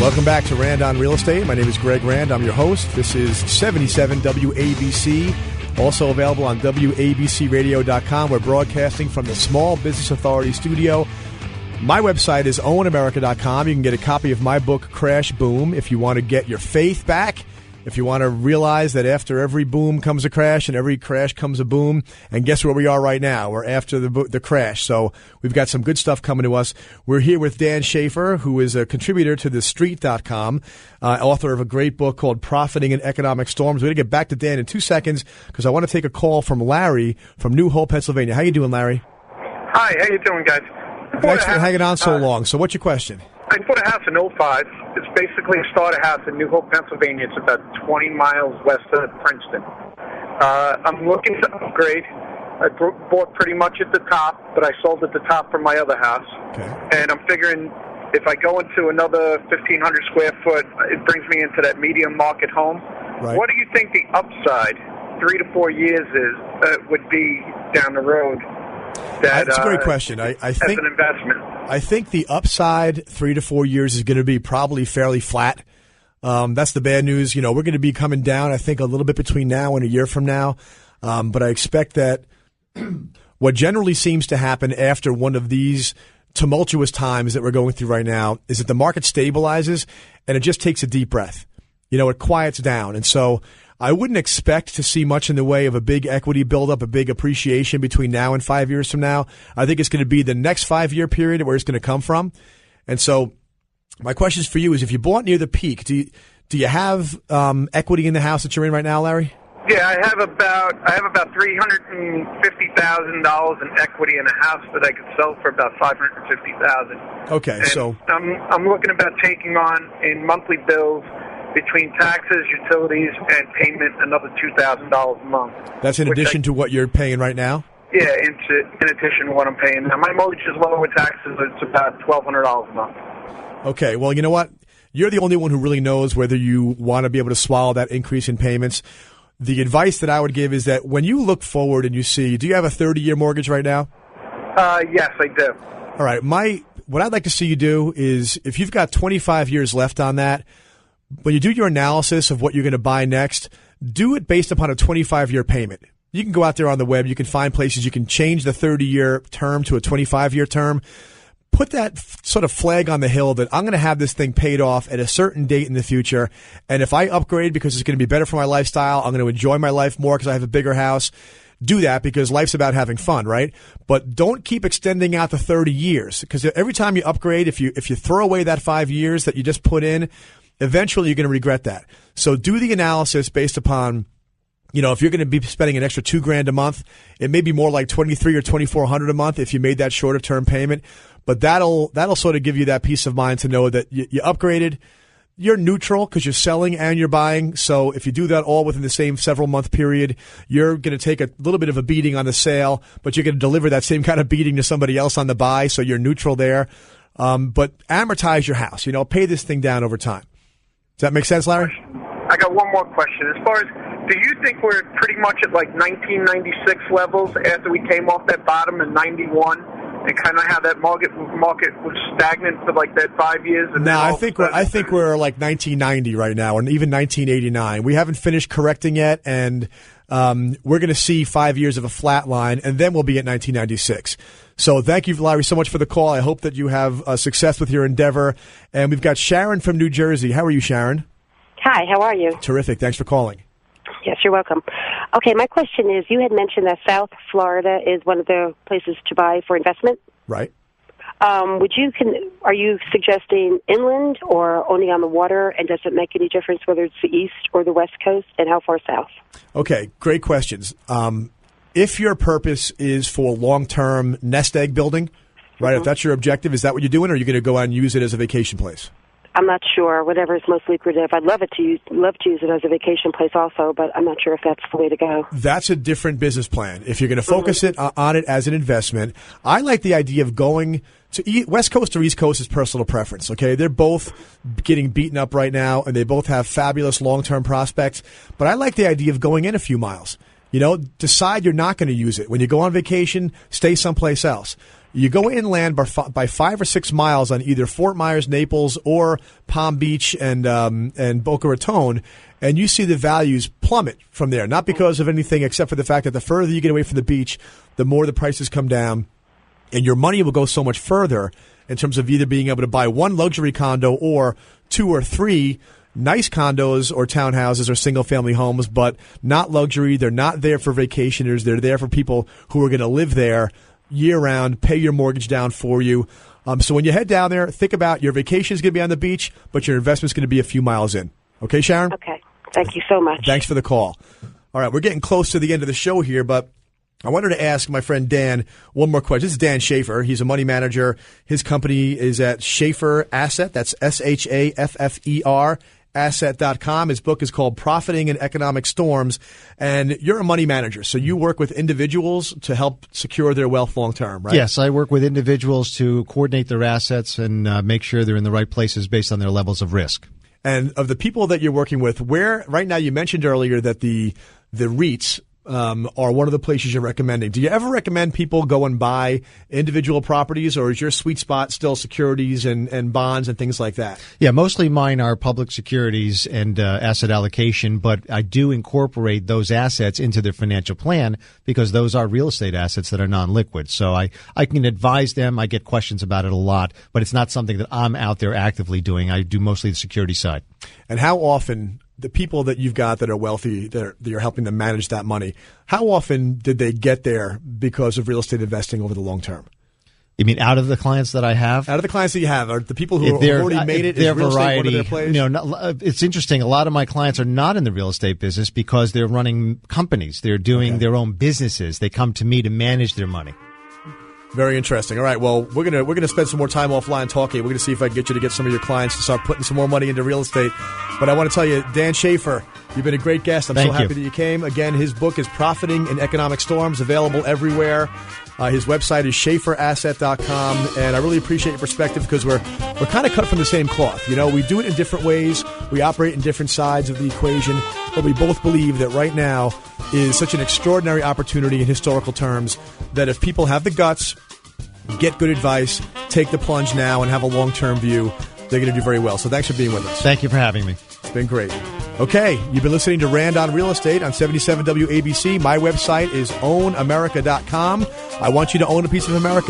Welcome back to Rand on Real Estate. My name is Greg Rand. I'm your host. This is 77 WABC, also available on WABCRadio.com. We're broadcasting from the Small Business Authority studio. My website is OwnAmerica.com. You can get a copy of my book, Crash Boom, if you want to get your faith back. If you want to realize that after every boom comes a crash and every crash comes a boom, and guess where we are right now? We're after the crash. So we've got some good stuff coming to us. We're here with Dan Schaefer, who is a contributor to TheStreet.com, author of a great book called Profiting in Economic Storms. We're going to get back to Dan in 2 seconds because I want to take a call from Larry from New Hope, Pennsylvania. How you doing, Larry? Hi, how you doing, guys? Thanks for hanging on so long. So what's your question? I bought a house in 05. It's basically a starter house in New Hope, Pennsylvania. It's about 20 miles west of Princeton. I'm looking to upgrade. I bought pretty much at the top, but I sold at the top from my other house. Okay. And I'm figuring if I go into another 1,500 square foot, it brings me into that medium market home. Right. What do you think the upside 3 to 4 years would be down the road? That's a great question. I think, as an investment. I think the upside 3 to 4 years is going to be probably fairly flat. That's the bad news. You know, we're going to be coming down, I think, a little bit between now and a year from now. But I expect that what generally seems to happen after one of these tumultuous times that we're going through right now is that the market stabilizes and it just takes a deep breath. You know, it quiets down. And so I wouldn't expect to see much in the way of a big equity buildup, a big appreciation between now and 5 years from now. I think it's going to be the next 5-year period where it's going to come from. And so my question for you is, if you bought near the peak, do you have equity in the house that you're in right now, Larry? Yeah, I have about $350,000 in equity in a house that I could sell for about $550,000. Okay, and so I'm looking about taking on in monthly bills between taxes, utilities, and payment another $2,000 a month. That's in addition to what you're paying right now? Yeah, in addition to what I'm paying now. My mortgage is lower with taxes. It's about $1,200 a month. Okay, well, you know what? You're the only one who really knows whether you want to be able to swallow that increase in payments. The advice that I would give is that when you look forward and you see, do you have a 30-year mortgage right now? Yes, I do. All right. What I'd like to see you do is, if you've got 25 years left on that, when you do your analysis of what you're going to buy next, do it based upon a 25-year payment. You can go out there on the web. You can find places. You can change the 30-year term to a 25-year term. Put that sort of flag on the hill that I'm going to have this thing paid off at a certain date in the future. And if I upgrade because it's going to be better for my lifestyle, I'm going to enjoy my life more because I have a bigger house. Do that, because life's about having fun, right? But don't keep extending out the 30 years, because every time you upgrade, if you throw away that 5 years that you just put in, eventually you're going to regret that. So do the analysis based upon, you know, if you're going to be spending an extra $2,000 a month, it may be more like $2,300 or $2,400 a month if you made that shorter term payment. But that'll sort of give you that peace of mind to know that you upgraded. You're neutral because you're selling and you're buying. So if you do that all within the same several month period, you're going to take a little bit of a beating on the sale, but you're going to deliver that same kind of beating to somebody else on the buy. So you're neutral there. But amortize your house, you know, pay this thing down over time. Does that make sense, Larry? I got one more question. As far as, do you think we're pretty much at like 1996 levels after we came off that bottom in 91? And kind of how that market was stagnant for like that 5 years. And no, I think we're like 1990 right now, and even 1989. We haven't finished correcting yet, and we're going to see 5 years of a flat line, and then we'll be at 1996. So thank you, Larry, so much for the call. I hope that you have success with your endeavor. And we've got Sharon from New Jersey. How are you, Sharon? Hi, how are you? Terrific. Thanks for calling. Yes, you're welcome. Okay, my question is, you had mentioned that South Florida is one of the places to buy for investment. Right. Are you suggesting inland or only on the water, and does it make any difference whether it's the east or the west coast, and how far south? Okay, great questions. If your purpose is for long-term nest egg building, right, if that's your objective, is that what you're doing, or are you going to go out and use it as a vacation place? I'm not sure. Whatever is most lucrative. I'd love to use it as a vacation place also, but I'm not sure if that's the way to go. That's a different business plan. If you're going to focus on it as an investment, I like the idea of going to West Coast or East Coast is personal preference. Okay, they're both getting beaten up right now, and they both have fabulous long-term prospects. But I like the idea of going in a few miles. You know, decide you're not going to use it. When you go on vacation, stay someplace else. You go inland by 5 or 6 miles on either Fort Myers, Naples, or Palm Beach and Boca Raton, and you see the values plummet from there. Not because of anything except for the fact that the further you get away from the beach, the more the prices come down, and your money will go so much further in terms of either being able to buy one luxury condo or 2 or 3 nice condos or townhouses or single-family homes, but not luxury. They're not there for vacationers. They're there for people who are going to live there year-round, pay your mortgage down for you. So when you head down there, think about your vacation is going to be on the beach, but your investment's going to be a few miles in. Okay, Sharon? Okay. Thank you so much. Thanks for the call. All right, we're getting close to the end of the show here, but I wanted to ask my friend Dan one more question. This is Dan Schaefer. He's a money manager. His company is at Schaefer Asset. That's SHAFFER. Asset.com. His book is called Profiting in Economic Storms, and you're a money manager, so you work with individuals to help secure their wealth long term, right? Yes, I work with individuals to coordinate their assets and make sure they're in the right places based on their levels of risk. And of the people that you're working with, where right now you mentioned earlier that the REITs are one of the places you're recommending. Do you ever recommend people go and buy individual properties, or is your sweet spot still securities and bonds and things like that? Yeah, mostly mine are public securities and asset allocation, but I do incorporate those assets into their financial plan because those are real estate assets that are non-liquid. So I can advise them. I get questions about it a lot, but it's not something that I'm out there actively doing. I do mostly the security side. And how often the people that you've got that are wealthy, that you're helping them manage that money, how often did they get there because of real estate investing over the long term? You mean out of the clients that I have? Out of the clients that you have, are the people who have already made it, is real estate one of their plays? It's interesting. A lot of my clients are not in the real estate business because they're running companies. They're doing their own businesses. They come to me to manage their money. Very interesting. All right, well, we're gonna spend some more time offline talking. We're gonna see if I can get you to get some of your clients to start putting some more money into real estate. But I want to tell you, Dan Schaefer, you've been a great guest. I'm so happy that you came. Again, his book is Profiting in Economic Storms, available everywhere. His website is SchaeferAsset.com, and I really appreciate your perspective because we're kind of cut from the same cloth. You know, we do it in different ways. We operate in different sides of the equation, but we both believe that right now is such an extraordinary opportunity in historical terms that if people have the guts, get good advice, take the plunge now, and have a long-term view, they're going to do very well. So thanks for being with us. Thank you for having me. It's been great. Okay, you've been listening to Rand on Real Estate on 77 WABC. My website is ownamerica.com. I want you to own a piece of America.